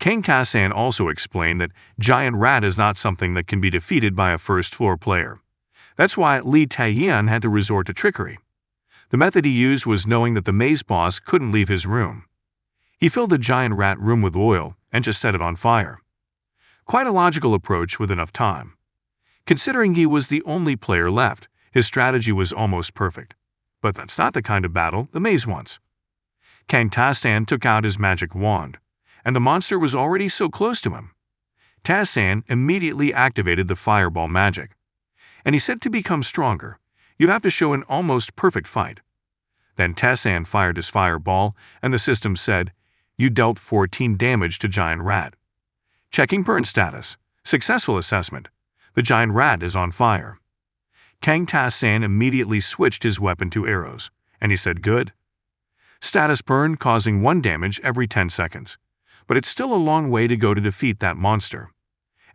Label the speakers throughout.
Speaker 1: Kang Ta-san also explained that giant rat is not something that can be defeated by a first-floor player. That's why Li Taiyan had to resort to trickery. The method he used was knowing that the maze boss couldn't leave his room. He filled the giant rat room with oil and just set it on fire. Quite a logical approach with enough time. Considering he was the only player left, his strategy was almost perfect. But that's not the kind of battle the maze wants. Kang Ta-san took out his magic wand, and the monster was already so close to him. Ta-san immediately activated the fireball magic. And he said to become stronger, you have to show an almost perfect fight. Then Ta-san fired his fireball, and the system said, you dealt 14 damage to giant rat. Checking burn status. Successful assessment. The giant rat is on fire. Kang Ta-san immediately switched his weapon to arrows, and he said good. Status burn causing 1 damage every 10 seconds. But it's still a long way to go to defeat that monster.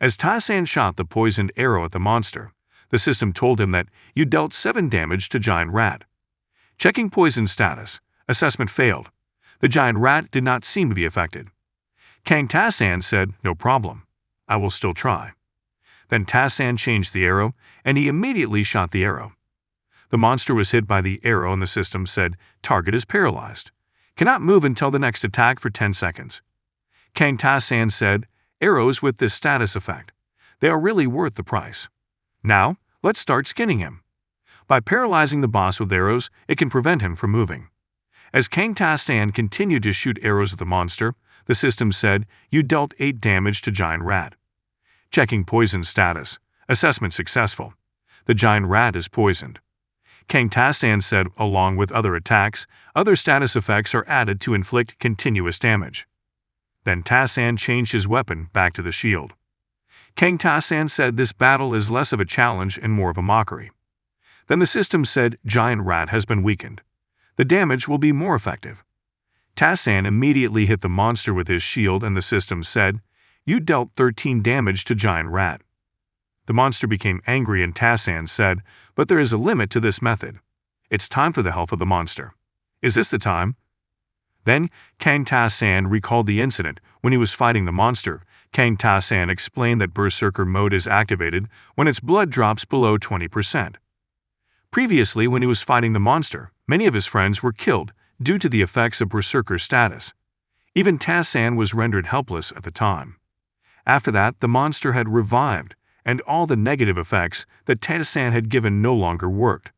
Speaker 1: As Ta-san shot the poisoned arrow at the monster, the system told him that you dealt 7 damage to giant rat. Checking poison status. Assessment failed. The giant rat did not seem to be affected. Kang Ta-san said, no problem. I will still try. Then Ta-san changed the arrow, and he immediately shot the arrow. The monster was hit by the arrow and the system said, target is paralyzed. Cannot move until the next attack for 10 seconds. Kang Ta-san said, arrows with this status effect. They are really worth the price. Now, let's start skinning him. By paralyzing the boss with arrows, it can prevent him from moving. As Kang Ta-san continued to shoot arrows at the monster, the system said, you dealt 8 damage to giant rat. Checking poison status. Assessment successful. The giant rat is poisoned. Kang Ta-san said, along with other attacks, other status effects are added to inflict continuous damage. Then Ta-san changed his weapon back to the shield. Kang Ta-san said this battle is less of a challenge and more of a mockery. Then the system said, giant rat has been weakened. The damage will be more effective. Ta-san immediately hit the monster with his shield and the system said, you dealt 13 damage to giant rat. The monster became angry and Ta-san said, but there is a limit to this method. It's time for the health of the monster. Is this the time? Then Kang Ta-san recalled the incident when he was fighting the monster. Kang Ta-san explained that Berserker mode is activated when its blood drops below 20%. Previously, when he was fighting the monster, many of his friends were killed due to the effects of Berserker status. Even Ta-san was rendered helpless at the time. After that, the monster had revived, and all the negative effects that Ta-san had given no longer worked.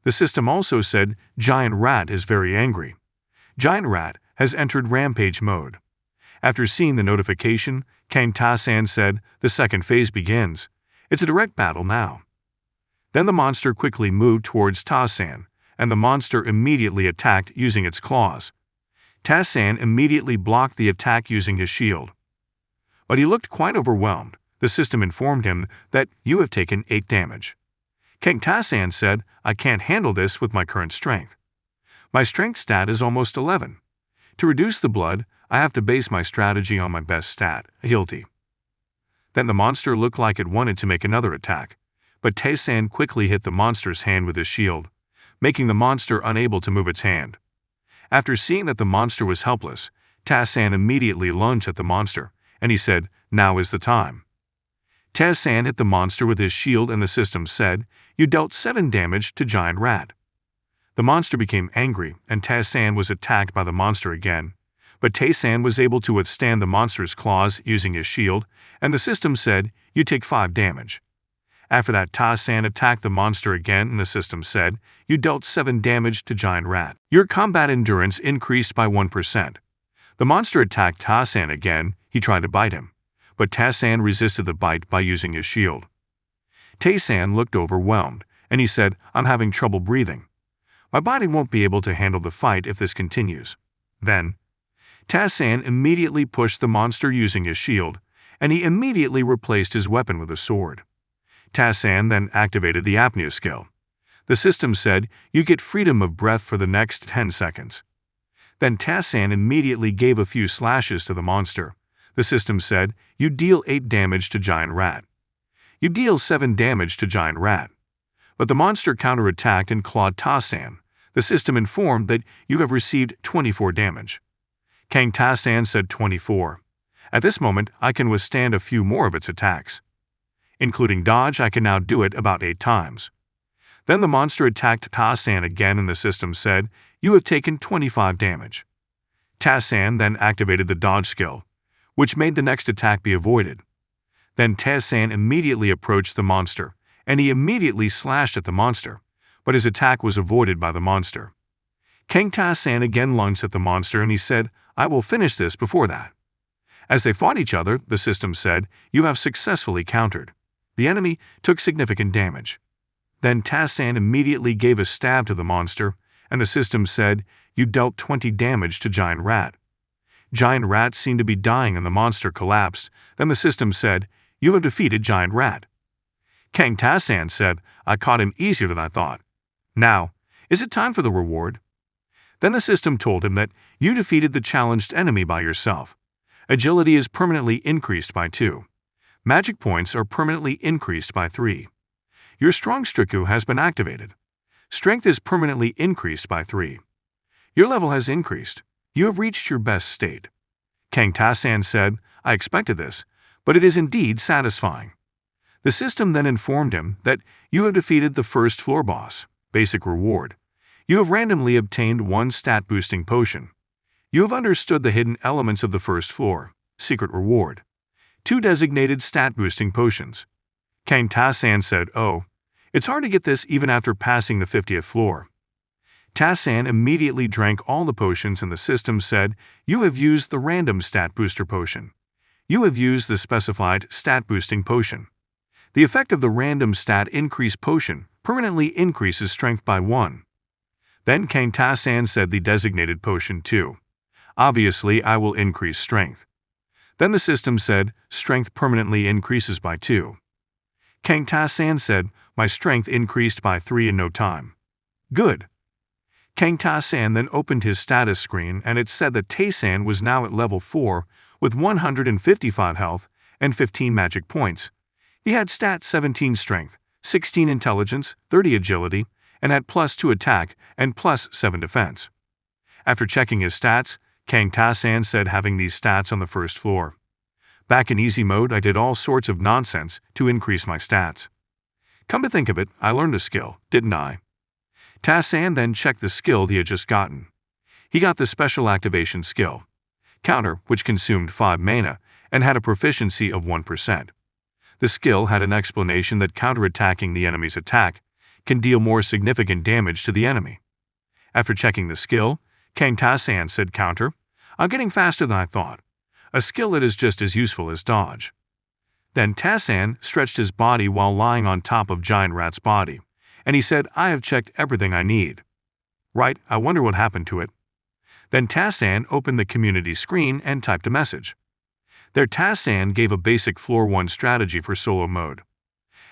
Speaker 1: The system also said, giant rat is very angry. Giant rat has entered rampage mode. After seeing the notification, Kang Ta-san said, the second phase begins. It's a direct battle now. Then the monster quickly moved towards Ta-san, and the monster immediately attacked using its claws. Ta-san immediately blocked the attack using his shield. But he looked quite overwhelmed. The system informed him that you have taken 8 damage. Kang Ta-san said, I can't handle this with my current strength. My strength stat is almost 11. To reduce the blood, I have to base my strategy on my best stat, agility. Then the monster looked like it wanted to make another attack, but Ta-san quickly hit the monster's hand with his shield, making the monster unable to move its hand. After seeing that the monster was helpless, Ta-san immediately lunged at the monster, and he said, now is the time. Ta-san hit the monster with his shield and the system said, you dealt 7 damage to giant rat. The monster became angry and Ta-san was attacked by the monster again, but Ta-san was able to withstand the monster's claws using his shield, and the system said, you take 5 damage. After that, Ta-san attacked the monster again and the system said, you dealt 7 damage to giant rat. Your combat endurance increased by 1%. The monster attacked Ta-san again. He tried to bite him, but Ta-san resisted the bite by using his shield. Ta-san looked overwhelmed, and he said, I'm having trouble breathing. My body won't be able to handle the fight if this continues. Then, Ta-san immediately pushed the monster using his shield, and he immediately replaced his weapon with a sword. Ta-san then activated the apnea skill. The system said, you get freedom of breath for the next 10 seconds. Then Ta-san immediately gave a few slashes to the monster. The system said, you deal 8 damage to giant rat. You deal 7 damage to giant rat. But the monster counterattacked and clawed Ta-san. The system informed that you have received 24 damage. Kang Ta-san said 24. At this moment, I can withstand a few more of its attacks. Including dodge, I can now do it about 8 times. Then the monster attacked Ta-san again and the system said, "You have taken 25 damage." Ta-san then activated the dodge skill, which made the next attack be avoided. Then Ta-san immediately approached the monster, and he immediately slashed at the monster, but his attack was avoided by the monster. King Ta-san again lunged at the monster and he said, "I will finish this before that." As they fought each other, the system said, "You have successfully countered." The enemy took significant damage. Then Ta-san immediately gave a stab to the monster, and the system said, "You dealt 20 damage to Giant Rat." Giant Rat seemed to be dying and the monster collapsed. Then the system said, "You have defeated Giant Rat." King Ta-san said, "I caught him easier than I thought. Now, is it time for the reward?" Then the system told him that you defeated the challenged enemy by yourself. Agility is permanently increased by 2. Magic points are permanently increased by 3. Your strong Striku has been activated. Strength is permanently increased by 3. Your level has increased. You have reached your best state. King Ta-san said, "I expected this, but it is indeed satisfying." The system then informed him that you have defeated the first floor boss. Basic reward. You have randomly obtained 1 stat-boosting potion. You have understood the hidden elements of the first floor. Secret reward. 2 designated stat-boosting potions. King Ta-san said, "Oh, it's hard to get this even after passing the 50th floor." Ta-san immediately drank all the potions and the system said, "You have used the random stat booster potion. You have used the specified stat boosting potion. The effect of the random stat increase potion permanently increases strength by 1. Then King Ta-san said the designated potion too. "Obviously, I will increase strength." Then the system said, "Strength permanently increases by 2. King Ta-san said, "My strength increased by 3 in no time." Good. King Ta-san then opened his status screen and it said that Ta-san was now at level 4 with 155 health and 15 magic points. He had stat 17 strength, 16 intelligence, 30 agility, and had +2 attack and +7 defense. After checking his stats, King Ta-san said having these stats on the first floor. Back in easy mode, I did all sorts of nonsense to increase my stats. Come to think of it, I learned a skill, didn't I? Ta-san then checked the skill he had just gotten. He got the special activation skill, Counter, which consumed 5 mana and had a proficiency of 1%. The skill had an explanation that counterattacking the enemy's attack can deal more significant damage to the enemy. After checking the skill, King Ta-san said, "Counter, I'm getting faster than I thought. A skill that is just as useful as dodge." Then Ta-san stretched his body while lying on top of Giant Rat's body, and he said, "I have checked everything I need." Right, I wonder what happened to it. Then Ta-san opened the community screen and typed a message. There Ta-san gave a basic floor 1 strategy for solo mode.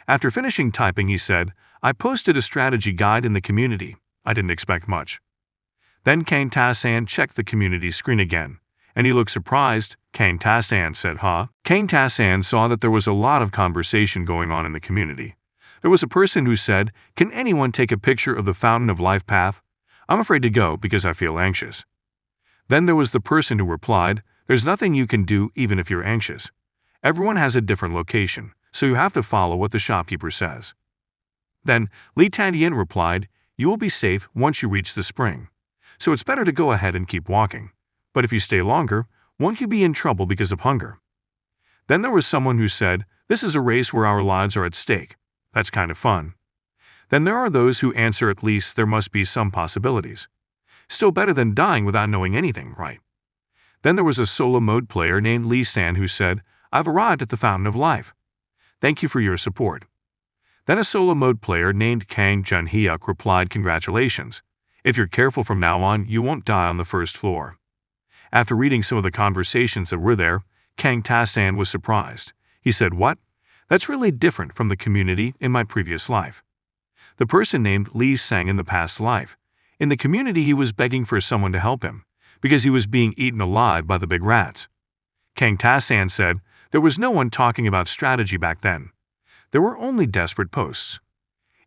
Speaker 1: After finishing typing he said, "I posted a strategy guide in the community. I didn't expect much." Then King Ta-san checked the community screen again, and he looked surprised. King Ta-san said, "Huh?" King Ta-san saw that there was a lot of conversation going on in the community. There was a person who said, "Can anyone take a picture of the Fountain of Life path? I'm afraid to go because I feel anxious." Then there was the person who replied, "There's nothing you can do even if you're anxious. Everyone has a different location, so you have to follow what the shopkeeper says." Then Li Tadian replied, "You will be safe once you reach the spring. So it's better to go ahead and keep walking. But if you stay longer, won't you be in trouble because of hunger?" Then there was someone who said, "This is a race where our lives are at stake. That's kind of fun." Then there are those who answer, "At least there must be some possibilities. Still better than dying without knowing anything, right?" Then there was a solo mode player named Lee-san who said, "I've arrived at the Fountain of Life. Thank you for your support." Then a solo mode player named Kang Jun-hyuk replied, "Congratulations. If you're careful from now on, you won't die on the first floor." After reading some of the conversations that were there, King Ta-san was surprised. He said, "What? That's really different from the community in my previous life." The person named Lee sang in the past life. In the community he was begging for someone to help him, because he was being eaten alive by the big rats. King Ta-san said, "There was no one talking about strategy back then. There were only desperate posts.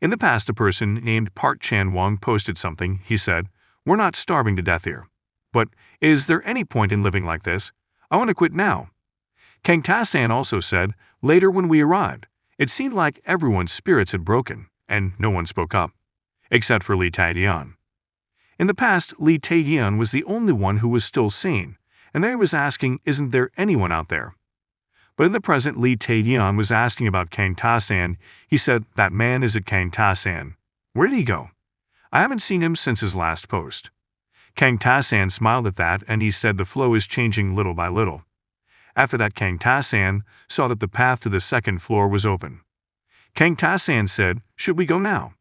Speaker 1: In the past a person named Park Chan-wong posted something. He said, 'We're not starving to death here. But is there any point in living like this? I want to quit now.' Kang Ta-san also said, later when we arrived, it seemed like everyone's spirits had broken, and no one spoke up, except for Lee Tae-yeon. In the past, Lee Tae-yeon was the only one who was still sane, and there he was asking, isn't there anyone out there? But in the present, Lee Tae-yeon was asking about Kang Ta-san. He said, that man isn't Kang Ta-san. Where did he go? I haven't seen him since his last post. Kang Ta-san smiled at that, and he said the flow is changing little by little. After that, Kang Ta-san saw that the path to the second floor was open. Kang Ta-san said, should we go now?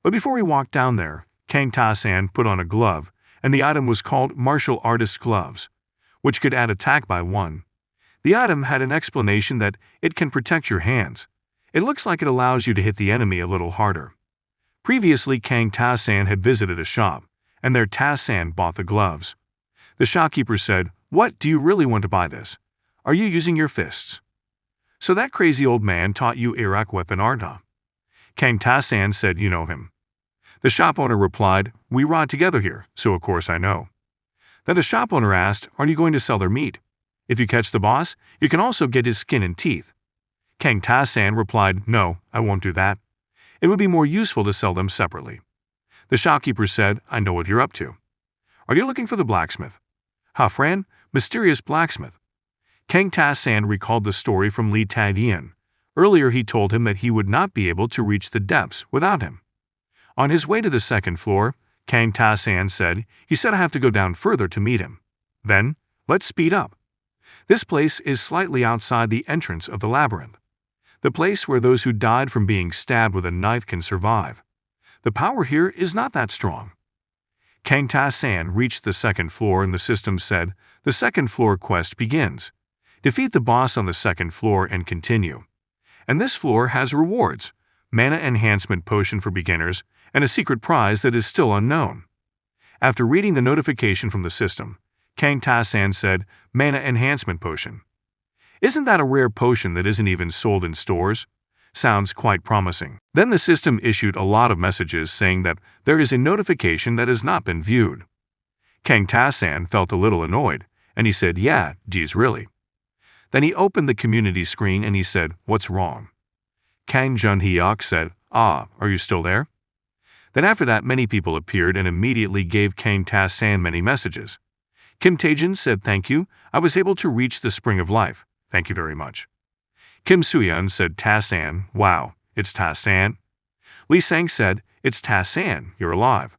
Speaker 1: But before he walked down there, Kang Ta-san put on a glove, and the item was called martial artist gloves, which could add attack by 1. The item had an explanation that it can protect your hands. It looks like it allows you to hit the enemy a little harder. Previously, Kang Ta-san had visited a shop, and there Ta-san bought the gloves. The shopkeeper said, what, do you really want to buy this? Are you using your fists? So that crazy old man taught you Iraq weapon arta. Kang Ta-san said, you know him. The shop owner replied, we ride together here, so of course I know. Then the shop owner asked, are you going to sell their meat? If you catch the boss, you can also get his skin and teeth. Kang Ta-san replied, no, I won't do that. It would be more useful to sell them separately. The shopkeeper said, I know what you're up to. Are you looking for the blacksmith? Ha Fran, mysterious blacksmith. Kang Ta-san recalled the story from Lee Tae-yeon. Earlier he told him that he would not be able to reach the depths without him. On his way to the second floor, Kang Ta-san said, he said I have to go down further to meet him. Then, let's speed up. This place is slightly outside the entrance of the labyrinth. The place where those who died from being stabbed with a knife can survive. The power here is not that strong. Kang Ta-san reached the second floor and the system said, the second floor quest begins. Defeat the boss on the second floor and continue. And this floor has rewards, mana enhancement potion for beginners, and a secret prize that is still unknown. After reading the notification from the system, Kang Ta-san said, mana enhancement potion. Isn't that a rare potion that isn't even sold in stores? Sounds quite promising. Then the system issued a lot of messages saying that there is a notification that has not been viewed. Kang Ta-san felt a little annoyed, and he said, yeah, geez, really. Then he opened the community screen and he said, what's wrong? Kang Jun-hyuk said, are you still there? Then after that, many people appeared and immediately gave Kang Ta-san many messages. Kim Taejin said, thank you, I was able to reach the spring of life. Thank you very much. Kim Soo-yeon said, Ta-san, wow, it's Ta-san. Lee Sang said, it's Ta-san, you're alive.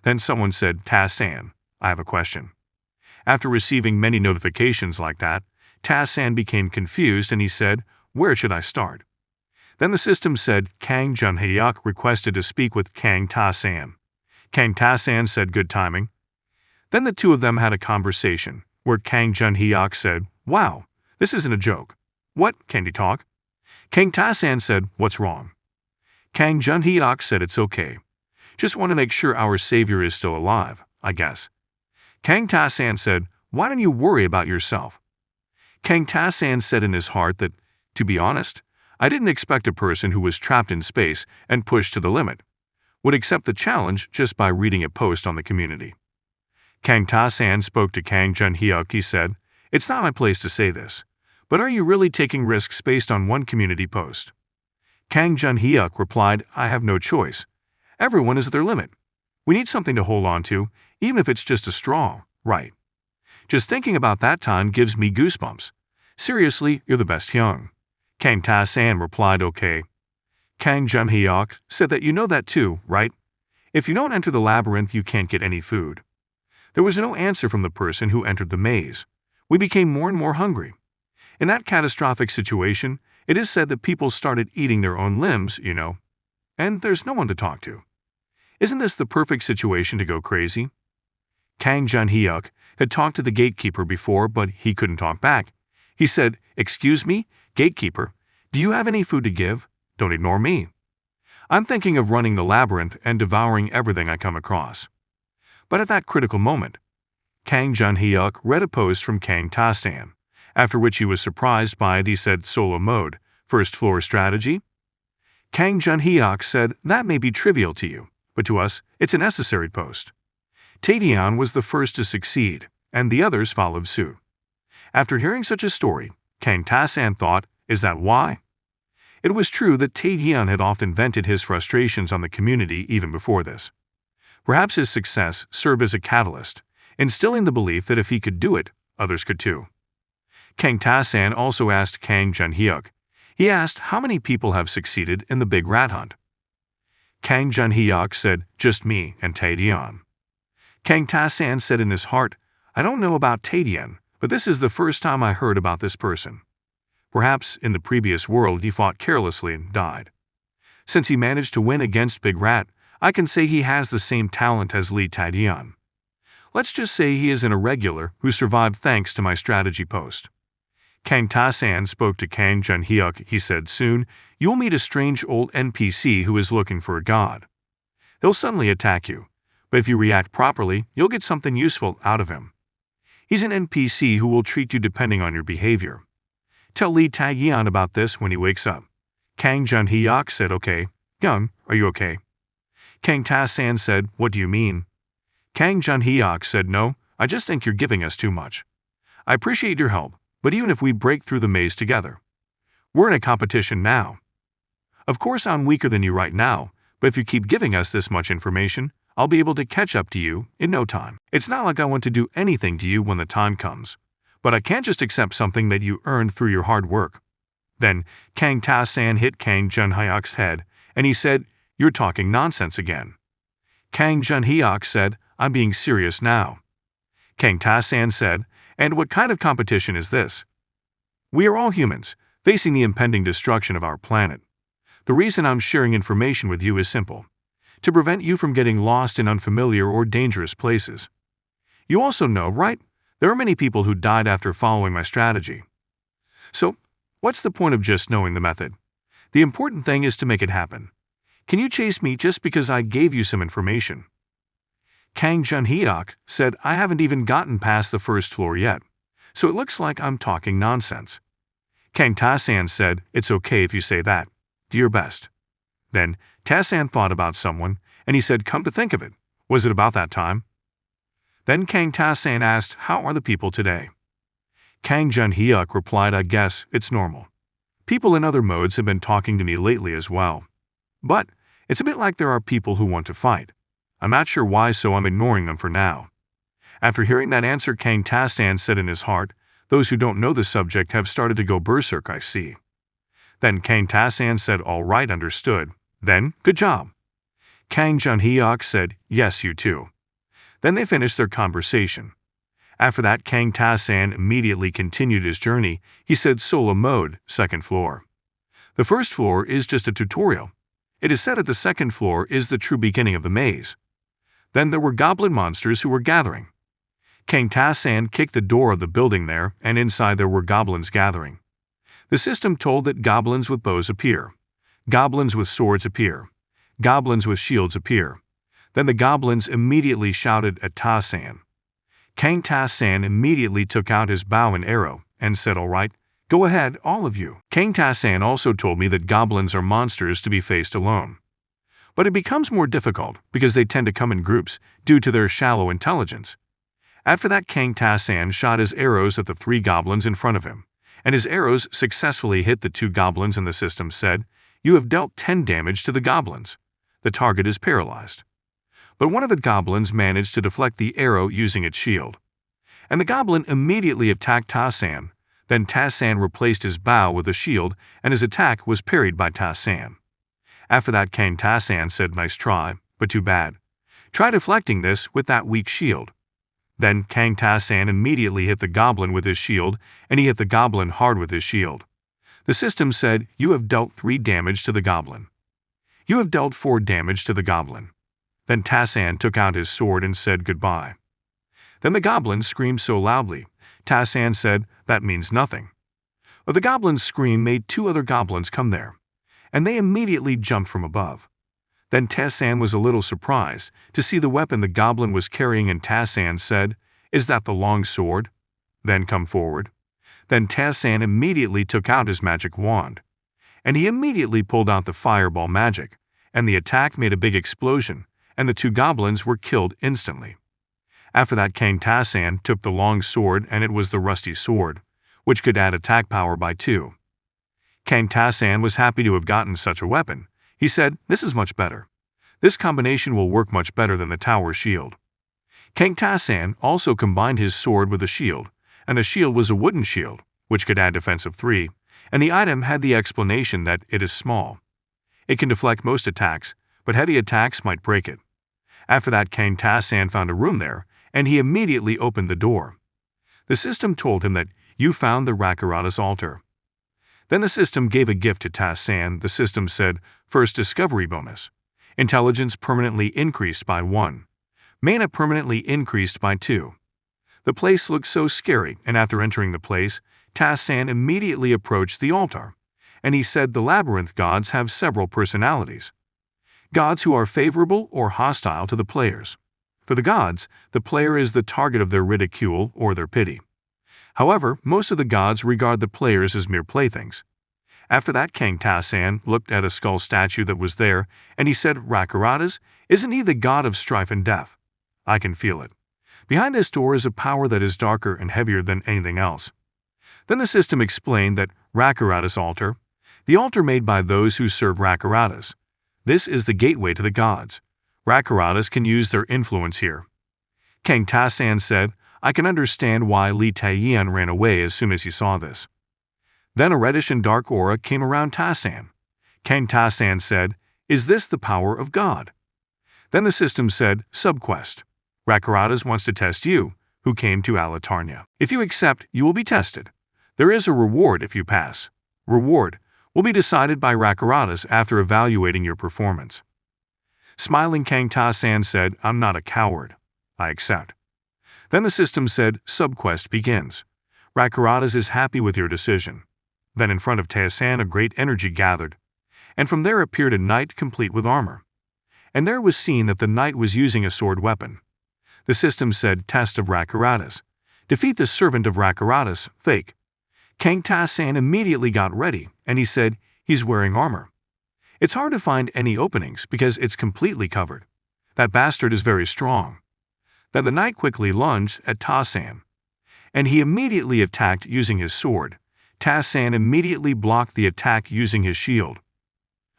Speaker 1: Then someone said, Ta-san, I have a question. After receiving many notifications like that, Ta-san became confused and he said, where should I start? Then the system said, Kang Jun-hyuk requested to speak with Kang Ta-san. Kang Ta-san said, good timing. Then the two of them had a conversation, where Kang Jun-hyuk said, wow, this isn't a joke. What, can he talk? Kang Ta-san said, what's wrong? Kang Jun-hyuk said, it's okay. Just want to make sure our savior is still alive, I guess. Kang Ta-san said, why don't you worry about yourself? Kang Ta-san said in his heart that, to be honest, I didn't expect a person who was trapped in space and pushed to the limit would accept the challenge just by reading a post on the community. Kang Ta-san spoke to Kang Jun-hyuk. He said, it's not my place to say this, but are you really taking risks based on one community post? Kang Jun-hyuk replied, I have no choice. Everyone is at their limit. We need something to hold on to, even if it's just a straw, right? Just thinking about that time gives me goosebumps. Seriously, you're the best Hyung. Kang Ta-san replied, okay. Kang Jun-hyuk said that you know that too, right? If you don't enter the labyrinth, you can't get any food. There was no answer from the person who entered the maze. We became more and more hungry. In that catastrophic situation, it is said that people started eating their own limbs, you know. And there's no one to talk to. Isn't this the perfect situation to go crazy? Kang Jun-hyuk had talked to the gatekeeper before, but he couldn't talk back. He said, excuse me, gatekeeper, do you have any food to give? Don't ignore me. I'm thinking of running the labyrinth and devouring everything I come across. But at that critical moment, Kang Jun-hyuk read a post from Kang Ta-san, after which he was surprised by it. He said, solo mode, first floor strategy? Kang Jun-hyuk said, that may be trivial to you, but to us, it's a necessary post. Taedyeon was the first to succeed, and the others followed suit. After hearing such a story, Kang Ta-san thought, is that why? It was true that Tae-hyun had often vented his frustrations on the community even before this. Perhaps his success served as a catalyst, instilling the belief that if he could do it, others could too. Kang Ta-san also asked Kang Jun-hyuk. He asked how many people have succeeded in the big rat hunt. Kang Jun-hyuk said, just me and Tae-hyun. Kang Ta-san said in his heart, I don't know about Tae-hyun, but this is the first time I heard about this person. Perhaps in the previous world he fought carelessly and died. Since he managed to win against Big Rat, I can say he has the same talent as Lee Tae-hyun. Let's just say he is an irregular who survived thanks to my strategy post. Kang Ta-san spoke to Kang Jun-hyuk. He said, soon, you'll meet a strange old NPC who is looking for a god. He'll suddenly attack you, but if you react properly, you'll get something useful out of him. He's an NPC who will treat you depending on your behavior. Tell Lee Tae-hyun about this when he wakes up. Kang Jun-hyuk said, okay. Young, are you okay? Kang Ta-san said, what do you mean? Kang Jun-hyuk said, no, I just think you're giving us too much. I appreciate your help, but even if we break through the maze together, we're in a competition now. Of course I'm weaker than you right now, but if you keep giving us this much information, I'll be able to catch up to you in no time. It's not like I want to do anything to you when the time comes, but I can't just accept something that you earned through your hard work. Then Kang Ta-san hit Kang Jun-hyuk's head, and he said, you're talking nonsense again. Kang Jun-hyuk said, I'm being serious now. Kang Ta-san said, and what kind of competition is this? We are all humans, facing the impending destruction of our planet. The reason I'm sharing information with you is simple: to prevent you from getting lost in unfamiliar or dangerous places. You also know, right? There are many people who died after following my strategy. So, what's the point of just knowing the method? The important thing is to make it happen. Can you chase me just because I gave you some information? Kang Jun-hyuk said, I haven't even gotten past the first floor yet, so it looks like I'm talking nonsense. Kang Ta-san said, it's okay if you say that. Do your best. Then, Ta-san thought about someone, and he said, come to think of it, was it about that time? Then Kang Ta-san asked, how are the people today? Kang Jun-hyuk replied, I guess it's normal. People in other modes have been talking to me lately as well. But it's a bit like there are people who want to fight. I'm not sure why, so I'm ignoring them for now. After hearing that answer, Kang Ta-san said in his heart, those who don't know the subject have started to go berserk, I see. Then Kang Ta-san said, all right, understood. Then, good job. Kang Jun-hyuk said, yes, you too. Then they finished their conversation. After that, Kang Ta-san immediately continued his journey. He said, solo mode, second floor. The first floor is just a tutorial. It is said that the second floor is the true beginning of the maze. Then there were goblin monsters who were gathering. Kang Ta-san kicked the door of the building there, and inside there were goblins gathering. The system told that goblins with bows appear. Goblins with swords appear. Goblins with shields appear. Then the goblins immediately shouted at Ta-san. Kang Ta-san immediately took out his bow and arrow, and said, all right, go ahead, all of you. Kang Ta-san also told me that goblins are monsters to be faced alone. But it becomes more difficult because they tend to come in groups due to their shallow intelligence. After that, Kang Ta-san shot his arrows at the 3 goblins in front of him, and his arrows successfully hit the 2 goblins, and the system said, you have dealt 10 damage to the goblins. The target is paralyzed. But one of the goblins managed to deflect the arrow using its shield. And the goblin immediately attacked Ta-san. Then Ta-san replaced his bow with a shield, and his attack was parried by Ta-san. After that, Kang Ta-san said, nice try, but too bad. Try deflecting this with that weak shield. Then Kang Ta-san immediately hit the goblin with his shield, and he hit the goblin hard with his shield. The system said, you have dealt 3 damage to the goblin. You have dealt 4 damage to the goblin. Then Ta-san took out his sword and said goodbye. Then the goblin screamed so loudly, Ta-san said, that means nothing. But the goblin's scream made 2 other goblins come there, and they immediately jumped from above. Then Ta-san was a little surprised to see the weapon the goblin was carrying, and Ta-san said, is that the long sword? Then come forward. Then Ta-san immediately took out his magic wand, and he immediately pulled out the fireball magic, and the attack made a big explosion, and the 2 goblins were killed instantly. After that, Kang Ta-san took the long sword, and it was the rusty sword, which could add attack power by 2. Kang Tasan was happy to have gotten such a weapon. He said, "This is much better. This combination will work much better than the tower shield." Kang Tasan also combined his sword with a shield, and the shield was a wooden shield, which could add defense of 3, and the item had the explanation that it is small. It can deflect most attacks, but heavy attacks might break it. After that, Kang Tasan found a room there, and he immediately opened the door. The system told him that you found the Rakaratas altar. Then the system gave a gift to Tasan. The system said, first discovery bonus. Intelligence permanently increased by 1. Mana permanently increased by 2. The place looked so scary, and after entering the place, Tasan immediately approached the altar, and he said the labyrinth gods have several personalities. Gods who are favorable or hostile to the players. For the gods, the player is the target of their ridicule or their pity. However, most of the gods regard the players as mere playthings. After that, Kang Tasan looked at a skull statue that was there, and he said, "Rakaratas, isn't he the god of strife and death? I can feel it. Behind this door is a power that is darker and heavier than anything else." Then the system explained that Rakaratas altar, the altar made by those who serve Rakaratas. This is the gateway to the gods. Rakaratas can use their influence here. Kang Tasan said, "I can understand why Li Taiyan ran away as soon as he saw this." Then a reddish and dark aura came around Tasan. Kang Tasan said, "Is this the power of God?" Then the system said, "Subquest. Rakaratas wants to test you, who came to Alatarnia. If you accept, you will be tested. There is a reward if you pass. Reward will be decided by Rakaratas after evaluating your performance." Smiling, Kang Tasan said, "I'm not a coward. I accept." Then the system said, "Subquest begins. Rakaratas is happy with your decision." Then in front of Tasan a great energy gathered, and from there appeared a knight complete with armor. And there was seen that the knight was using a sword weapon. The system said, "Test of Rakaratas. Defeat the servant of Rakaratas, fake." Kang Tasan immediately got ready, and he said, "He's wearing armor. It's hard to find any openings because it's completely covered. That bastard is very strong." Then the knight quickly lunged at Tasan, and he immediately attacked using his sword. Tasan immediately blocked the attack using his shield.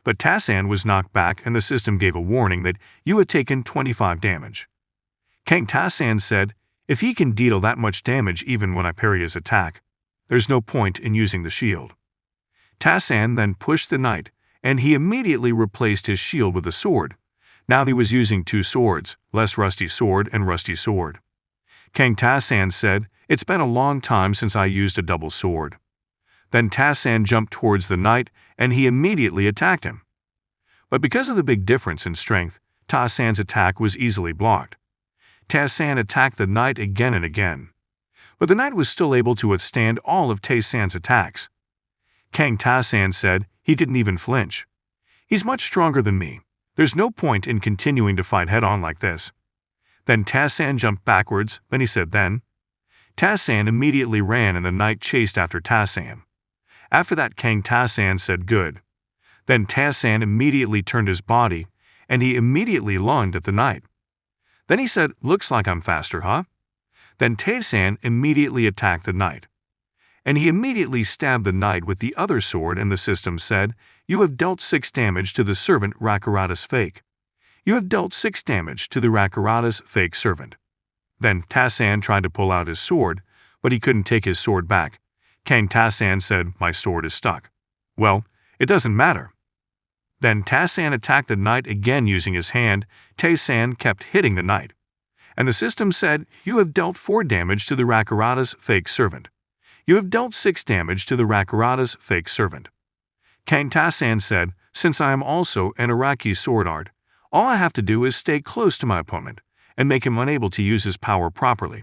Speaker 1: But Tasan was knocked back, and the system gave a warning that you had taken 25 damage. Kang Tasan said, "If he can deal that much damage even when I parry his attack, there's no point in using the shield." Tasan then pushed the knight, and he immediately replaced his shield with a sword. Now he was using 2 swords, less rusty sword and rusty sword. Kang Tasan said, "It's been a long time since I used a double sword." Then Tasan jumped towards the knight, and he immediately attacked him. But because of the big difference in strength, Tasan's attack was easily blocked. Tasan attacked the knight again and again, but the knight was still able to withstand all of Tasan's attacks. Kang Tasan said, "He didn't even flinch. He's much stronger than me. There's no point in continuing to fight head-on like this." Then Tasan jumped backwards, then he said then. Tasan immediately ran, and the knight chased after Tasan. After that, Kang Tasan said, "Good." Then Tasan immediately turned his body, and he immediately lunged at the knight. Then he said, "Looks like I'm faster, huh?" Then Tasan immediately attacked the knight, and he immediately stabbed the knight with the other sword, and the system said, "You have dealt 6 damage to the servant Rakaratas fake. You have dealt 6 damage to the Rakaratas fake servant." Then Tasan tried to pull out his sword, but he couldn't take his sword back. Kang Tasan said, "My sword is stuck." "Well, it doesn't matter." Then Tasan attacked the knight again using his hand. Tasan kept hitting the knight, and the system said, "You have dealt 4 damage to the Rakaratas fake servant. You have dealt 6 damage to the Rakaratas fake servant." Kang Tasan said, "Since I am also an Iraqi sword art, all I have to do is stay close to my opponent and make him unable to use his power properly.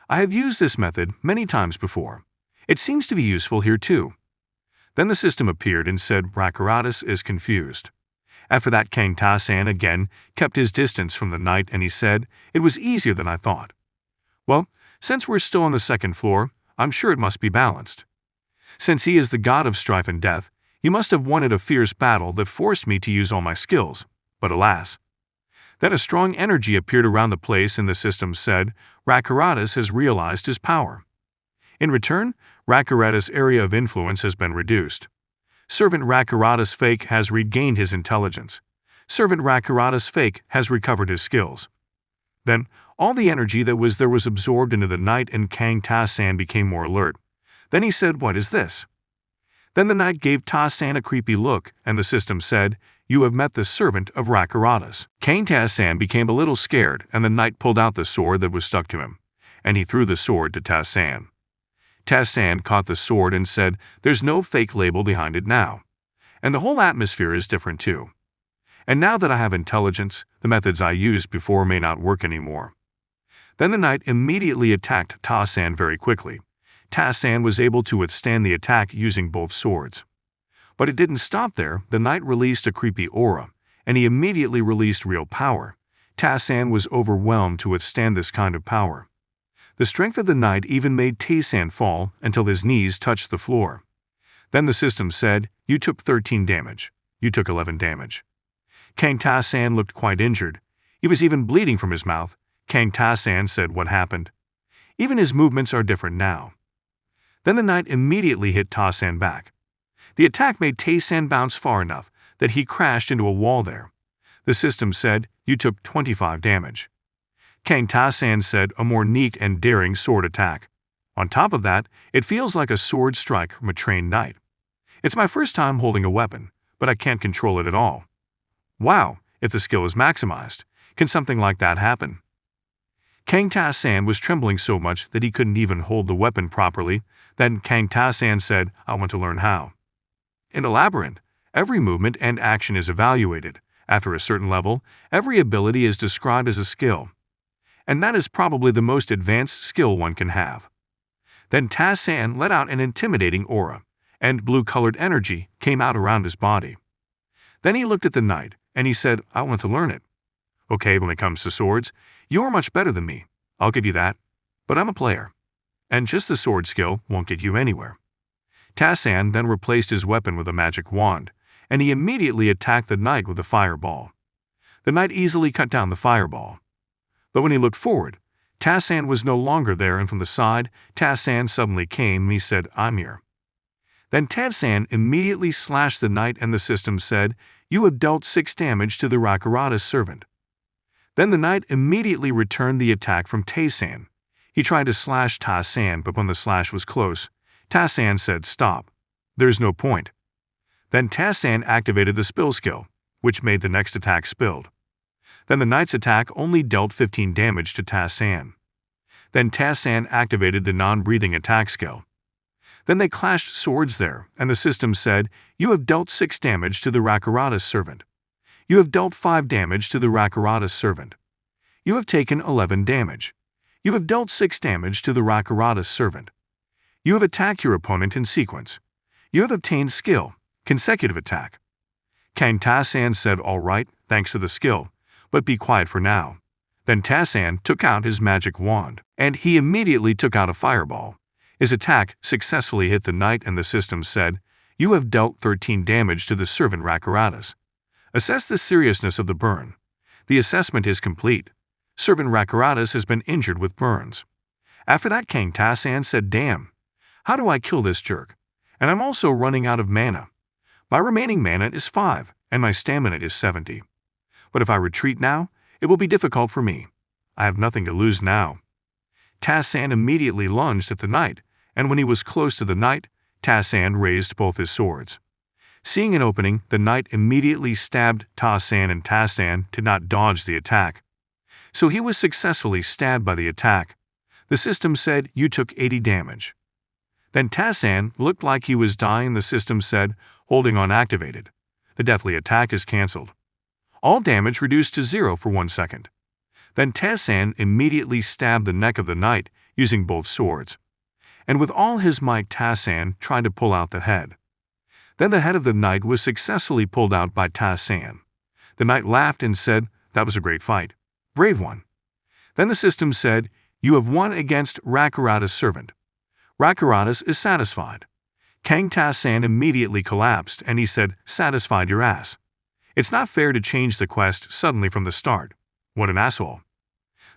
Speaker 1: I have used this method many times before. It seems to be useful here too." Then the system appeared and said Rakaratas is confused. After that, Kang Tasan again kept his distance from the knight, and he said, "It was easier than I thought. Well, since we're still on the 2nd floor, I'm sure it must be balanced. Since he is the god of strife and death, he must have wanted a fierce battle that forced me to use all my skills, but alas." Then a strong energy appeared around the place, and the system said, Rakaratas has realized his power. In return, Rakarata's area of influence has been reduced. Servant Rakarata's fake has regained his intelligence. Servant Rakarata's fake has recovered his skills. Then, all the energy that was there was absorbed into the knight, and Kang Ta-san became more alert. Then he said, "What is this?" Then the knight gave Ta-san a creepy look, and the system said, "You have met the servant of Rakarata's." Kang Ta-san became a little scared, and the knight pulled out the sword that was stuck to him, and he threw the sword to Ta-san. Ta-san caught the sword and said, "There's no fake label behind it now. And the whole atmosphere is different too. And now that I have intelligence, the methods I used before may not work anymore." Then the knight immediately attacked Ta-san very quickly. Ta-san was able to withstand the attack using both swords. But it didn't stop there. The knight released a creepy aura, and he immediately released real power. Ta-san was overwhelmed to withstand this kind of power. The strength of the knight even made Ta-san fall until his knees touched the floor. Then the system said, "You took 13 damage. You took 11 damage." Kang Ta-san looked quite injured. He was even bleeding from his mouth. Kang Ta-san said, "What happened?" Even his movements are different now. Then the knight immediately hit Ta-san back. The attack made Ta-san bounce far enough that he crashed into a wall there. The system said, "You took 25 damage." Kang Ta-san said, "A more neat and daring sword attack. On top of that, it feels like a sword strike from a trained knight. It's my first time holding a weapon, but I can't control it at all. Wow, if the skill is maximized, can something like that happen?" Kang Ta-san was trembling so much that he couldn't even hold the weapon properly. Then Kang Ta-san said, "I want to learn how." In a labyrinth, every movement and action is evaluated. After a certain level, every ability is described as a skill. And that is probably the most advanced skill one can have. Then Ta-san let out an intimidating aura, and blue-colored energy came out around his body. Then he looked at the knight, and he said, "I want to learn it. Okay, when it comes to swords, you're much better than me. I'll give you that. But I'm a player. And just the sword skill won't get you anywhere." Ta-san then replaced his weapon with a magic wand, and he immediately attacked the knight with a fireball. The knight easily cut down the fireball. But when he looked forward, Ta-san was no longer there, and from the side, Ta-san suddenly came and he said, "I'm here." Then Ta-san immediately slashed the knight, and the system said, "You have dealt 6 damage to the Rakarata's servant." Then the knight immediately returned the attack from Ta-san. He tried to slash Ta-san, but when the slash was close, Ta-san said, "Stop. There's no point." Then Ta-san activated the spill skill, which made the next attack spilled. Then the knight's attack only dealt 15 damage to Ta-san. Then Ta-san activated the non-breathing attack skill. Then they clashed swords there, and the system said, "You have dealt 6 damage to the Rakarata's servant. You have dealt 5 damage to the Rakarata's servant. You have taken 11 damage. You have dealt 6 damage to the Rakarata's servant. You have attacked your opponent in sequence. You have obtained skill, consecutive attack." Kang Ta-san said, "All right, thanks for the skill, but be quiet for now." Then Ta-san took out his magic wand, and he immediately took out a fireball. His attack successfully hit the knight, and the system said, "You have dealt 13 damage to the servant Rakarata's. Assess the seriousness of the burn. The assessment is complete. Servant Rakarata's has been injured with burns." After that, Kang Ta-san said, "Damn, how do I kill this jerk? And I'm also running out of mana. My remaining mana is 5, and my stamina is 70. But if I retreat now, it will be difficult for me. I have nothing to lose now." Ta-san immediately lunged at the knight, and when he was close to the knight, Ta-san raised both his swords. Seeing an opening, the knight immediately stabbed Ta-san, and Ta-san did not dodge the attack. So he was successfully stabbed by the attack. The system said, "You took 80 damage. Then Ta-san looked like he was dying. The system said, "Holding on activated. The deathly attack is cancelled. All damage reduced to 0 for 1 second. Then Ta-san immediately stabbed the neck of the knight using both swords. And with all his might, Ta-san tried to pull out the head. Then the head of the knight was successfully pulled out by Ta-san. The knight laughed and said, "That was a great fight. Brave one." Then the system said, "You have won against Rakarata's servant. Rakarata's is satisfied." Kang Ta-san immediately collapsed, and he said, "Satisfied your ass. It's not fair to change the quest suddenly from the start. What an asshole."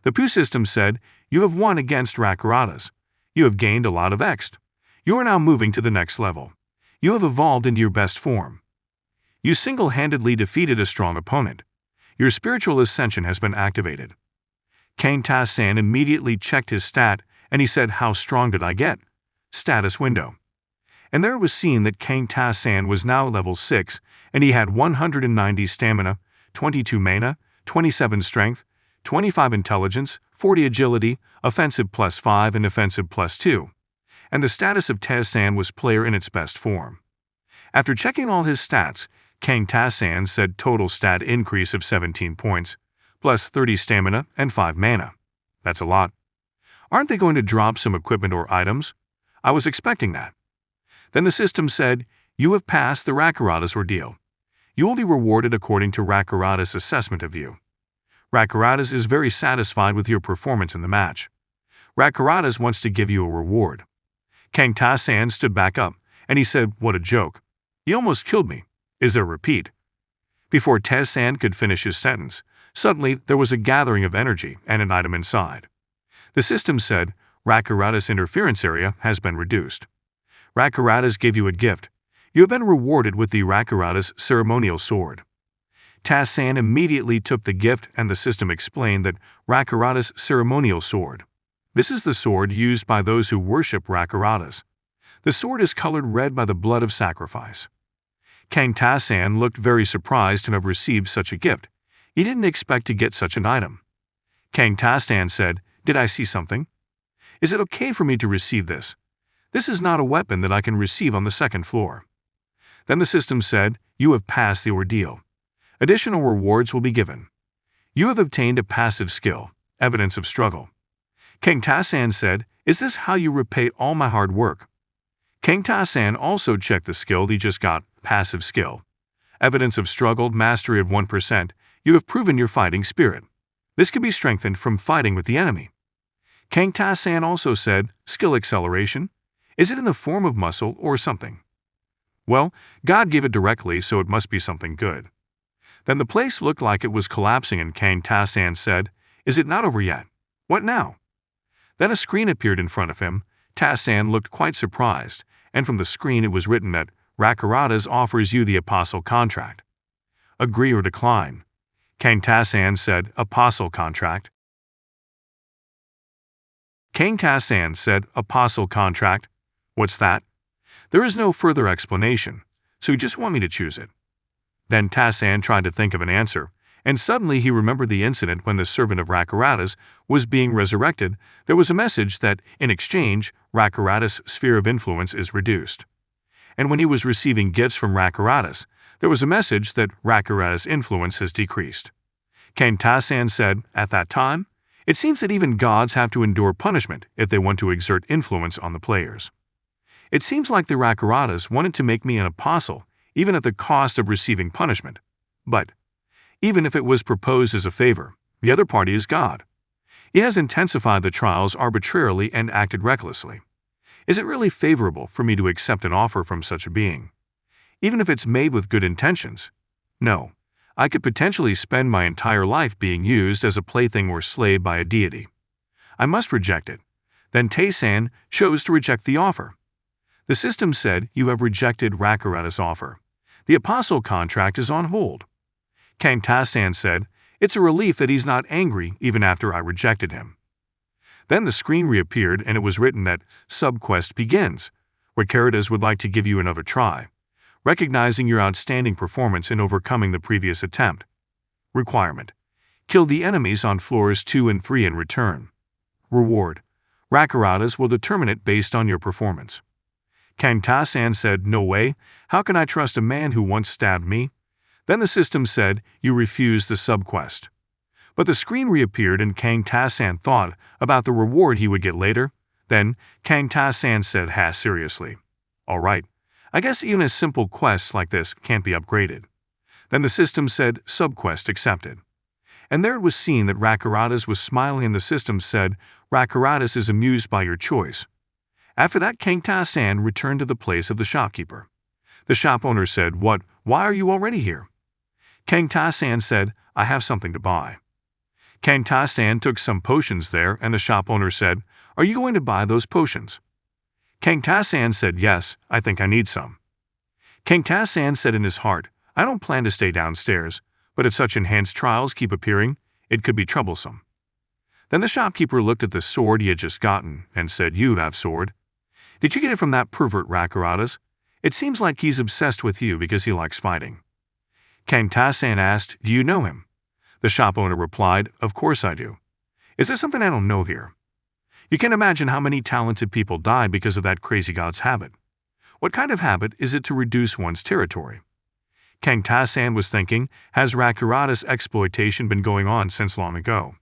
Speaker 1: The Pooh system said, "You have won against Rakarata's. You have gained a lot of Ext. You are now moving to the next level. You have evolved into your best form. You single-handedly defeated a strong opponent. Your spiritual ascension has been activated. Kang Ta-san immediately checked his stat and he said, "How strong did I get?" Status window. And there it was seen that Kang Ta-san was now level 6 and he had 190 stamina, 22 mana, 27 strength, 25 intelligence, 40 agility, offensive +5 and defensive +2. And the status of Ta-san was player in its best form. After checking all his stats, Kang Ta-san said total stat increase of 17 points, plus 30 stamina and 5 mana. That's a lot. Aren't they going to drop some equipment or items? I was expecting that. Then the system said, you have passed the Rakurata's ordeal. You will be rewarded according to Rakurata's assessment of you. Rakurata's is very satisfied with your performance in the match. Rakurata's wants to give you a reward. Kang Ta-san stood back up, and he said, "What a joke. You almost killed me. Is there a repeat?" Before Ta-san could finish his sentence, suddenly there was a gathering of energy and an item inside. The system said, Rakurata's interference area has been reduced. Rakurata's gave you a gift. You have been rewarded with the Rakurata's ceremonial sword. Ta-san immediately took the gift and the system explained that Rakurata's ceremonial sword. This is the sword used by those who worship Rakurata's. The sword is colored red by the blood of sacrifice. Kang Ta-san looked very surprised to have received such a gift. He didn't expect to get such an item. Kang Ta-san said, "Did I see something? Is it okay for me to receive this? This is not a weapon that I can receive on the second floor." Then the system said, "You have passed the ordeal. Additional rewards will be given. You have obtained a passive skill, evidence of struggle." Kang Ta-san said, "Is this how you repay all my hard work?" Kang Ta-san also checked the skill he just got, passive skill. Evidence of struggle, mastery of 1%. You have proven your fighting spirit. This can be strengthened from fighting with the enemy. Kang Ta-san also said, skill acceleration. Is it in the form of muscle or something? Well, God gave it directly, so it must be something good. Then the place looked like it was collapsing and Kang Ta-san said, "Is it not over yet? What now?" Then a screen appeared in front of him. Ta-san looked quite surprised, and from the screen it was written that Rakurata's offers you the apostle contract. Agree or decline. Kang Ta-san said, "Apostle contract." Kang Ta-san said, "Apostle contract? What's that?" There is no further explanation, so you just want me to choose it. Then Ta-san tried to think of an answer, and suddenly he remembered the incident when the servant of Rakurata's was being resurrected. There was a message that, in exchange, Rakurata's sphere of influence is reduced. And when he was receiving gifts from Rakurata's, there was a message that Rakurata's influence has decreased. Kang Ta-san said, "At that time, it seems that even gods have to endure punishment if they want to exert influence on the players. It seems like the Rakurata's wanted to make me an apostle, even at the cost of receiving punishment. But even if it was proposed as a favor, the other party is God. He has intensified the trials arbitrarily and acted recklessly. Is it really favorable for me to accept an offer from such a being? Even if it's made with good intentions? No. I could potentially spend my entire life being used as a plaything or slave by a deity. I must reject it." Then Ta-san chose to reject the offer. The system said, "You have rejected Rakurata's offer. The apostle contract is on hold." Kang Ta-san said, "It's a relief that he's not angry even after I rejected him." Then the screen reappeared and it was written that Subquest begins. Rakurata's would like to give you another try, recognizing your outstanding performance in overcoming the previous attempt. Requirement: kill the enemies on floors 2 and 3 in return. Reward: Rakurata's will determine it based on your performance. Kang Ta-san said, "No way, how can I trust a man who once stabbed me?" Then the system said, "You refuse the subquest." But the screen reappeared and Kang Ta-san thought about the reward he would get later. Then Kang Ta-san said, seriously? All right. I guess even a simple quest like this can't be upgraded." Then the system said, "Subquest accepted." And there it was seen that Rakurata's was smiling and the system said, "Rakurata's is amused by your choice." After that, Kang Ta-san returned to the place of the shopkeeper. The shop owner said, Why are you already here?" Kang Ta-san said, "I have something to buy." Kang Ta-san took some potions there and the shop owner said, "Are you going to buy those potions?" Kang Ta-san said, yes, I think I need some. Kang Ta-san said in his heart, I don't plan to stay downstairs, but if such enhanced trials keep appearing, it could be troublesome. Then the shopkeeper looked at the sword he had just gotten and said, you have sword. Did you get it from that pervert Rakurata's? It seems like he's obsessed with you because he likes fighting. Kang Ta-san asked, do you know him? The shop owner replied, of course I do. Is there something I don't know here? You can imagine how many talented people died because of that crazy god's habit. What kind of habit is it to reduce one's territory? Kang Ta-san was thinking, has Rakurata's exploitation been going on since long ago?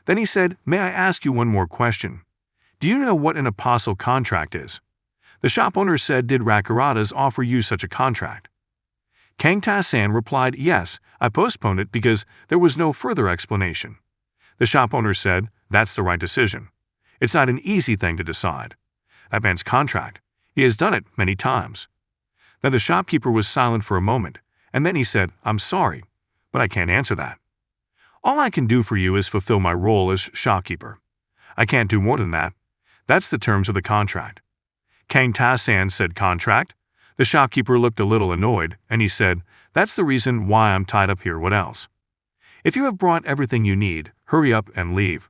Speaker 1: Then he said, may I ask you one more question? Do you know what an apostle contract is? The shop owner said, did Rakurata's offer you such a contract? Kang Ta-san replied, yes, I postponed it because there was no further explanation. The shop owner said, that's the right decision. It's not an easy thing to decide. That man's contract. He has done it many times. Then the shopkeeper was silent for a moment, and then he said, I'm sorry, but I can't answer that. All I can do for you is fulfill my role as shopkeeper. I can't do more than that. That's the terms of the contract. Kang Ta-san said, contract? The shopkeeper looked a little annoyed, and he said, that's the reason why I'm tied up here, what else? If you have brought everything you need, hurry up and leave.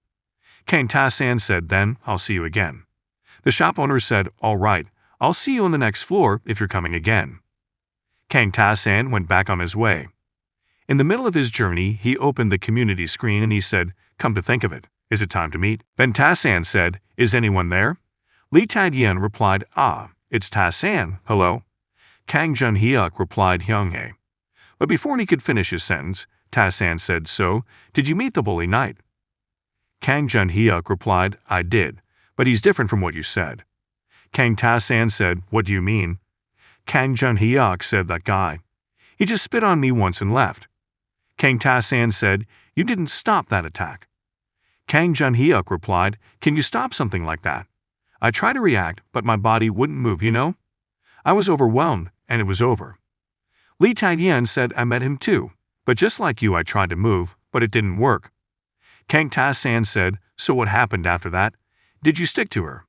Speaker 1: Kang Ta-san said, then I'll see you again. The shop owner said, all right, I'll see you on the next floor if you're coming again. Kang Ta-san went back on his way. In the middle of his journey, he opened the community screen and he said, come to think of it, is it time to meet? Then Ta-san said, is anyone there? Lee Tai-yen replied, it's Ta-san, hello. Kang Jun-hyuk replied, Hyung-hae. But before he could finish his sentence, Ta-san said, so, did you meet the bully knight? Kang Jun-hyuk replied, I did, but he's different from what you said. Kang Ta-san said, what do you mean? Kang Jun-hyuk said, that guy. He just spit on me once and left. Kang Ta-san said, you didn't stop that attack. Kang Jun-hyuk replied, can you stop something like that? I tried to react, but my body wouldn't move, you know? I was overwhelmed, and it was over. Lee Tai-yen said, I met him too, but just like you I tried to move, but it didn't work. Kang Ta-san said, so what happened after that? Did you stick to her?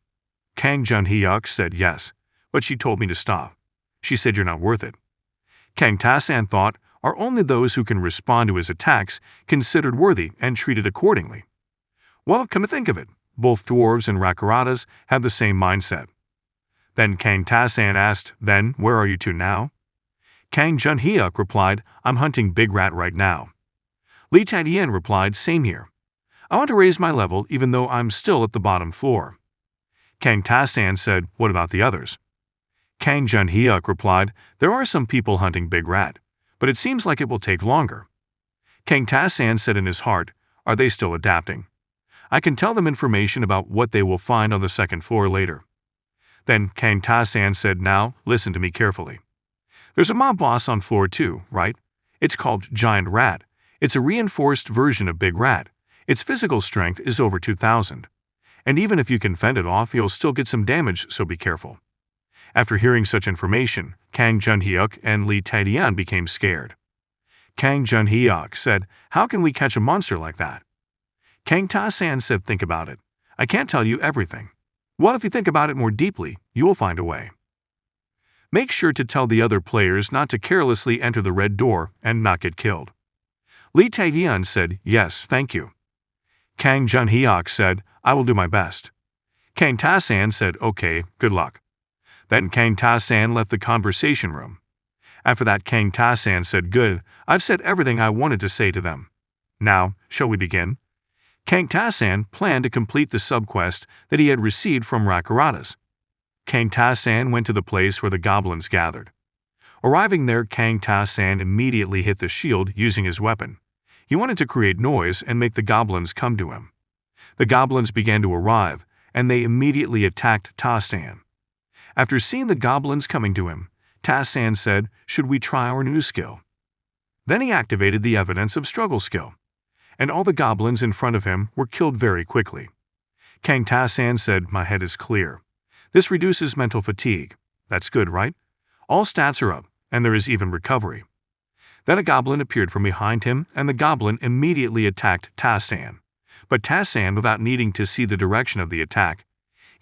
Speaker 1: Kang Jun-hyuk said, yes, but she told me to stop. She said you're not worth it. Kang Ta-san thought, are only those who can respond to his attacks considered worthy and treated accordingly? Well, come to think of it, both dwarves and Rakuratas have the same mindset. Then Kang Ta-san asked, then where are you two now? Kang Jun-hyuk replied, I'm hunting Big Rat right now. Lee Tai-yen replied, same here. I want to raise my level even though I'm still at the bottom floor. Kang Ta-san said, what about the others? Kang Jun-hyuk replied, there are some people hunting Big Rat, but it seems like it will take longer. Kang Ta-san said in his heart, are they still adapting? I can tell them information about what they will find on the second floor later. Then Kang Ta-san said, now listen to me carefully. There's a mob boss on floor 2, right? It's called Giant Rat. It's a reinforced version of Big Rat. Its physical strength is over 2,000. And even if you can fend it off, you'll still get some damage, so be careful. After hearing such information, Kang Jun-hyuk and Lee Tai-yen became scared. Kang Jun-hyuk said, how can we catch a monster like that? Kang Ta-san said, think about it. I can't tell you everything. Well, if you think about it more deeply, you will find a way. Make sure to tell the other players not to carelessly enter the red door and not get killed. Lee Tai-yen said, yes, thank you. Kang Jun-hyuk said, I will do my best. Kang Ta-san said, okay, good luck. Then Kang Ta-san left the conversation room. After that, Kang Ta-san said, good, I've said everything I wanted to say to them. Now, shall we begin? Kang Ta-san planned to complete the subquest that he had received from Rakurata's. Kang Ta-san went to the place where the goblins gathered. Arriving there, Kang Ta-san immediately hit the shield using his weapon. He wanted to create noise and make the goblins come to him. The goblins began to arrive, and they immediately attacked Ta-san. After seeing the goblins coming to him, Ta-san said, should we try our new skill? Then he activated the evidence of struggle skill, and all the goblins in front of him were killed very quickly. Kang Ta-san said, my head is clear. This reduces mental fatigue. That's good, right? All stats are up, and there is even recovery. Then a goblin appeared from behind him, and the goblin immediately attacked Ta-san. But Ta-san, without needing to see the direction of the attack,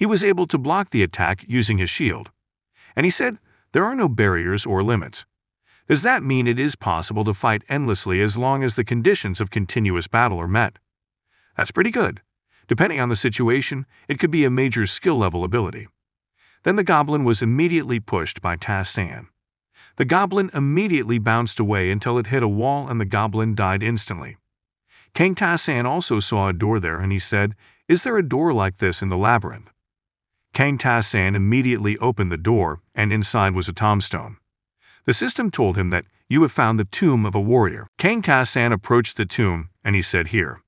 Speaker 1: He was able to block the attack using his shield. And he said, there are no barriers or limits. Does that mean it is possible to fight endlessly as long as the conditions of continuous battle are met? That's pretty good. Depending on the situation, it could be a major skill-level ability. Then the goblin was immediately pushed by Ta-San. The goblin immediately bounced away until it hit a wall and the goblin died instantly. King Ta-San also saw a door there and he said, is there a door like this in the labyrinth? King Ta-San immediately opened the door and inside was a tombstone. The system told him that you have found the tomb of a warrior. King Ta-San approached the tomb and he said here.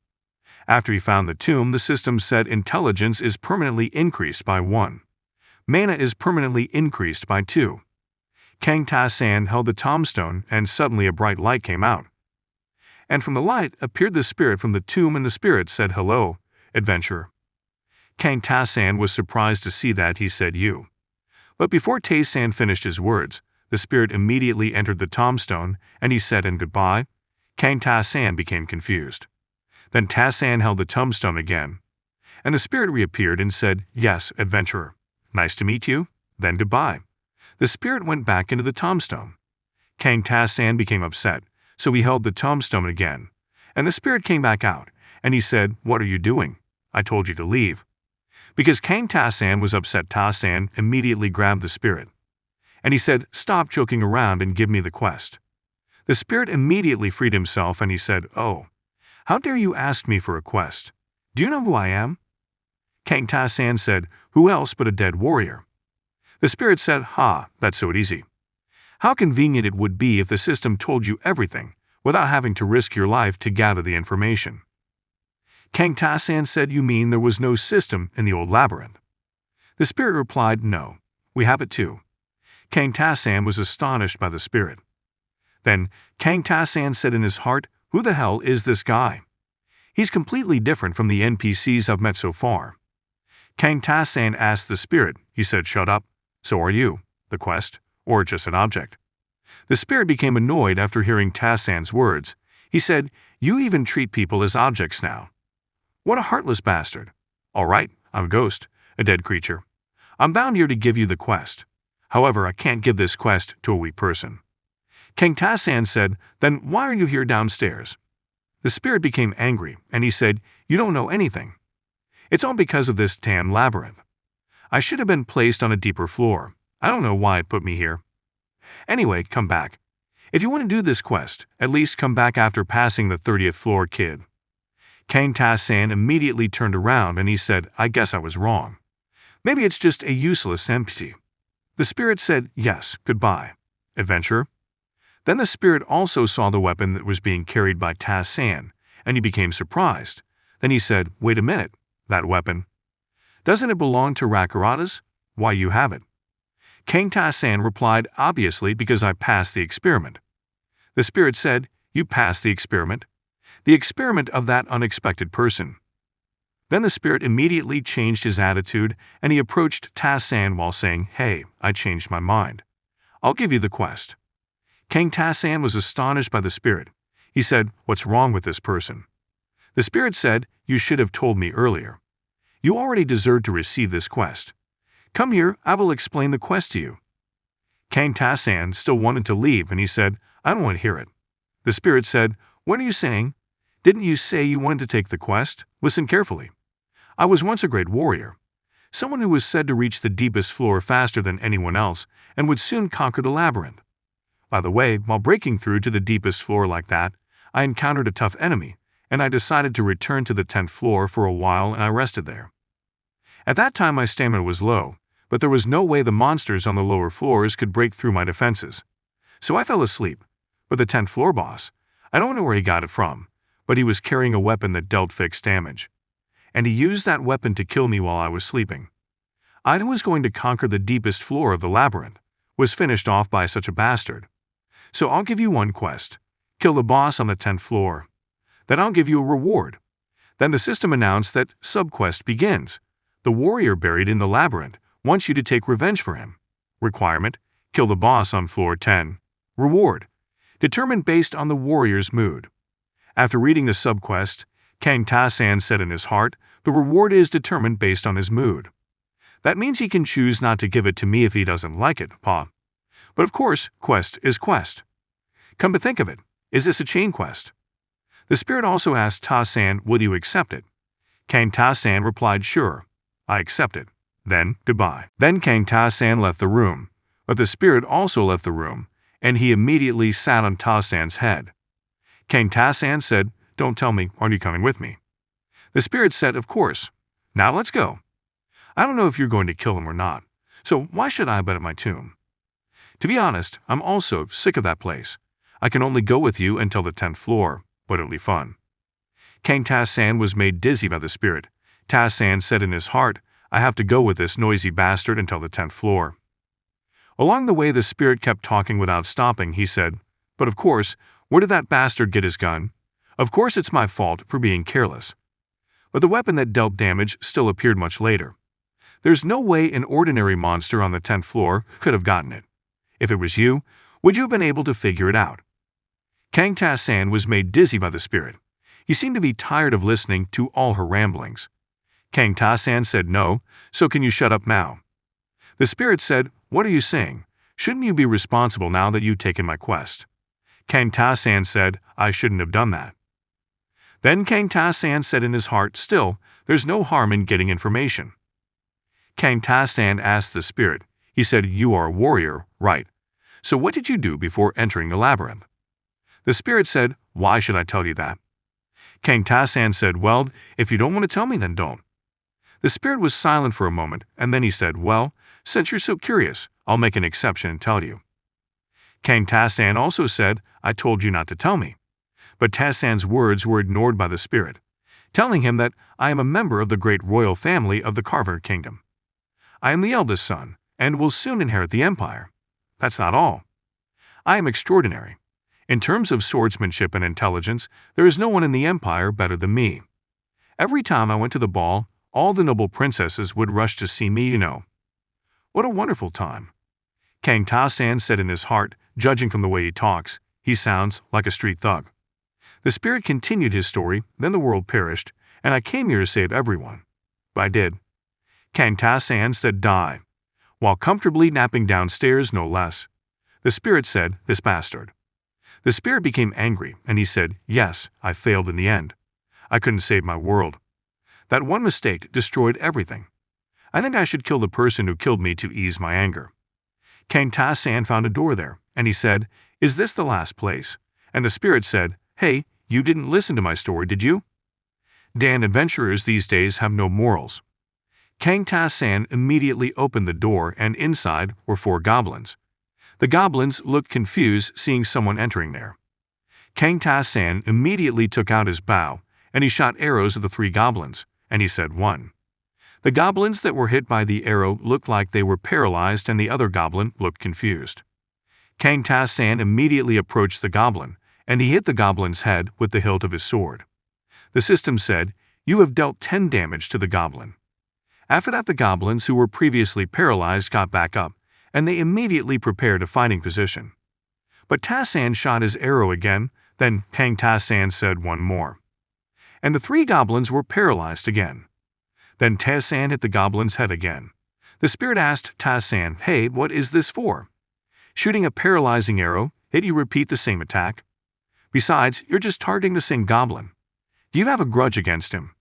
Speaker 1: After he found the tomb, the system said intelligence is permanently increased by 1. Mana is permanently increased by 2. King Ta-San held the tombstone and suddenly a bright light came out. And from the light appeared the spirit from the tomb and the spirit said, hello, adventurer. King Ta-San was surprised to see that. He said, you. But before Ta-San finished his words, the spirit immediately entered the tombstone and he said, and goodbye. King Ta-San became confused. Then Ta-San held the tombstone again. And the spirit reappeared and said, yes, adventurer. Nice to meet you. Then goodbye. The spirit went back into the tombstone. King Ta-San became upset, so he held the tombstone again. And the spirit came back out, and he said, what are you doing? I told you to leave. Because King Ta-San was upset, Ta-San immediately grabbed the spirit. And he said, stop joking around and give me the quest. The spirit immediately freed himself and he said, oh, how dare you ask me for a quest? Do you know who I am? King Ta-San said, who else but a dead warrior? The spirit said, ha, that's so easy. How convenient it would be if the system told you everything without having to risk your life to gather the information. King Ta-San said, you mean there was no system in the old labyrinth? The spirit replied, no, we have it too. King Ta-San was astonished by the spirit. Then King Ta-San said in his heart, who the hell is this guy? He's completely different from the NPCs I've met so far. King Ta-San asked the spirit, he said, shut up. So are you, the quest, or just an object? The spirit became annoyed after hearing Ta-San's words. He said, you even treat people as objects now. What a heartless bastard. All right, I'm a ghost, a dead creature. I'm bound here to give you the quest. However, I can't give this quest to a weak person. King Ta-San said, then why are you here downstairs? The spirit became angry, and he said, you don't know anything. It's all because of this damn labyrinth. I should have been placed on a deeper floor. I don't know why it put me here. Anyway, come back. If you want to do this quest, at least come back after passing the 30th floor, kid. King Ta-San immediately turned around and he said, I guess I was wrong. Maybe it's just a useless NPC. The spirit said, yes, goodbye, adventurer. Then the spirit also saw the weapon that was being carried by Ta-San, and he became surprised. Then he said, wait a minute, that weapon. Doesn't it belong to Rakarata's? Why you have it? King Ta-San replied, obviously because I passed the experiment. The spirit said, you passed the experiment? The experiment of that unexpected person. Then the spirit immediately changed his attitude and he approached Ta-San while saying, hey, I changed my mind. I'll give you the quest. King Ta-San was astonished by the spirit. He said, what's wrong with this person? The spirit said, you should have told me earlier. You already deserve to receive this quest. Come here, I will explain the quest to you. King Ta-San still wanted to leave and he said, I don't want to hear it. The spirit said, what are you saying? Didn't you say you wanted to take the quest? Listen carefully. I was once a great warrior, someone who was said to reach the deepest floor faster than anyone else and would soon conquer the labyrinth. By the way, while breaking through to the deepest floor like that, I encountered a tough enemy, and I decided to return to the 10th floor for a while and I rested there. At that time my stamina was low, but there was no way the monsters on the lower floors could break through my defenses. So I fell asleep. But the 10th floor boss, I don't know where he got it from, but he was carrying a weapon that dealt fixed damage. And he used that weapon to kill me while I was sleeping. I who was going to conquer the deepest floor of the labyrinth was finished off by such a bastard. So I'll give you one quest. Kill the boss on the 10th floor. Then I'll give you a reward. Then the system announced that subquest begins. The warrior buried in the labyrinth wants you to take revenge for him. Requirement: kill the boss on floor 10. Reward: determined based on the warrior's mood. After reading the subquest, King Ta-San said in his heart, the reward is determined based on his mood. That means he can choose not to give it to me if he doesn't like it, Pa. But of course, quest is quest. Come to think of it, is this a chain quest? The spirit also asked Ta-san, will you accept it? Kang Ta-san replied, sure, I accept it. Then, goodbye. Then Kang Ta-san left the room, but the spirit also left the room, and he immediately sat on Ta-san's head. Kang Ta-san said, don't tell me, aren't you coming with me? The spirit said, of course. Now let's go. I don't know if you're going to kill him or not, so why should I bet at my tomb? To be honest, I'm also sick of that place. I can only go with you until the 10th floor, but it'll be fun. Kang Ta-san was made dizzy by the spirit. Ta-san said in his heart, I have to go with this noisy bastard until the 10th floor. Along the way, the spirit kept talking without stopping. He said, but of course, where did that bastard get his gun? Of course it's my fault for being careless. But the weapon that dealt damage still appeared much later. There's no way an ordinary monster on the 10th floor could have gotten it. If it was you, would you have been able to figure it out? Kang Ta-san was made dizzy by the spirit. He seemed to be tired of listening to all her ramblings. Kang Ta-san said no, so can you shut up now? The spirit said, what are you saying? Shouldn't you be responsible now that you've taken my quest? Kang Ta-san said, I shouldn't have done that. Then Kang Ta-san said in his heart, still, there's no harm in getting information. Kang Ta-san asked the spirit. He said, you are a warrior, right? So what did you do before entering the labyrinth? The spirit said, why should I tell you that? Kang Ta-san said, well, if you don't want to tell me, then don't. The spirit was silent for a moment, and then he said, well, since you're so curious, I'll make an exception and tell you. Kang Ta-san also said, I told you not to tell me. But Ta-san's words were ignored by the spirit, telling him that I am a member of the great royal family of the Carver Kingdom. I am the eldest son, and will soon inherit the empire. That's not all. I am extraordinary. In terms of swordsmanship and intelligence, there is no one in the empire better than me. Every time I went to the ball, all the noble princesses would rush to see me, What a wonderful time. Kang Ta-san said in his heart, judging from the way he talks, he sounds like a street thug. The spirit continued his story, then the world perished, and I came here to save everyone. I did. Kang Ta-san said die, while comfortably napping downstairs no less. The spirit said, this bastard. The spirit became angry, and he said, yes, I failed in the end. I couldn't save my world. That one mistake destroyed everything. I think I should kill the person who killed me to ease my anger. Kang Ta-san found a door there, and he said, is this the last place? And the spirit said, hey, you didn't listen to my story, did you? Damned adventurers these days have no morals. Kang Ta-san immediately opened the door, and inside were 4 goblins. The goblins looked confused seeing someone entering there. Kang Ta-san immediately took out his bow, and he shot arrows at the 3 goblins, and he said 1. The goblins that were hit by the arrow looked like they were paralyzed, and the other goblin looked confused. Kang Ta-san immediately approached the goblin, and he hit the goblin's head with the hilt of his sword. The system said, you have dealt 10 damage to the goblin. After that, the goblins who were previously paralyzed got back up, and they immediately prepared a fighting position. But Ta-san shot his arrow again, then Kang Ta-san said 1 more. And the 3 goblins were paralyzed again. Then Ta-san hit the goblin's head again. The spirit asked Ta-san, hey, what is this for? Shooting a paralyzing arrow, did you repeat the same attack? Besides, you're just targeting the same goblin. Do you have a grudge against him?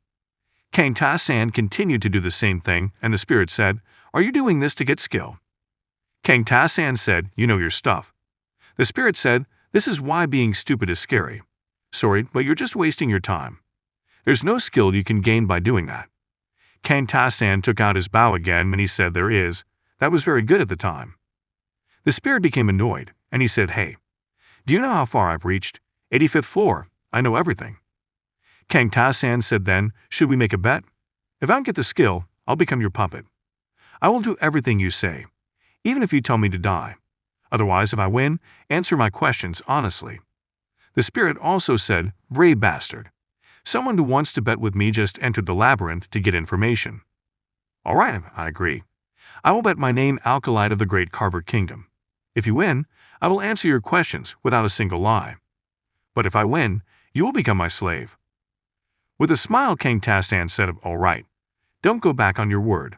Speaker 1: Kang Ta-san continued to do the same thing, and the spirit said, are you doing this to get skill? Kang Ta-san said, you know your stuff. The spirit said, this is why being stupid is scary. Sorry, but you're just wasting your time. There's no skill you can gain by doing that. Kang Ta-san took out his bow again, and he said, there is. That was very good at the time. The spirit became annoyed, and he said, hey, do you know how far I've reached? 85th floor. I know everything. Kang Ta-san said then, should we make a bet? If I don't get the skill, I'll become your puppet. I will do everything you say, even if you tell me to die. Otherwise, if I win, answer my questions honestly. The spirit also said, brave bastard. Someone who wants to bet with me just entered the labyrinth to get information. All right, I agree. I will bet my name Alkalite of the Great Carver Kingdom. If you win, I will answer your questions without a single lie. But if I win, you will become my slave. With a smile, Kang Ta-san said, all right. Don't go back on your word.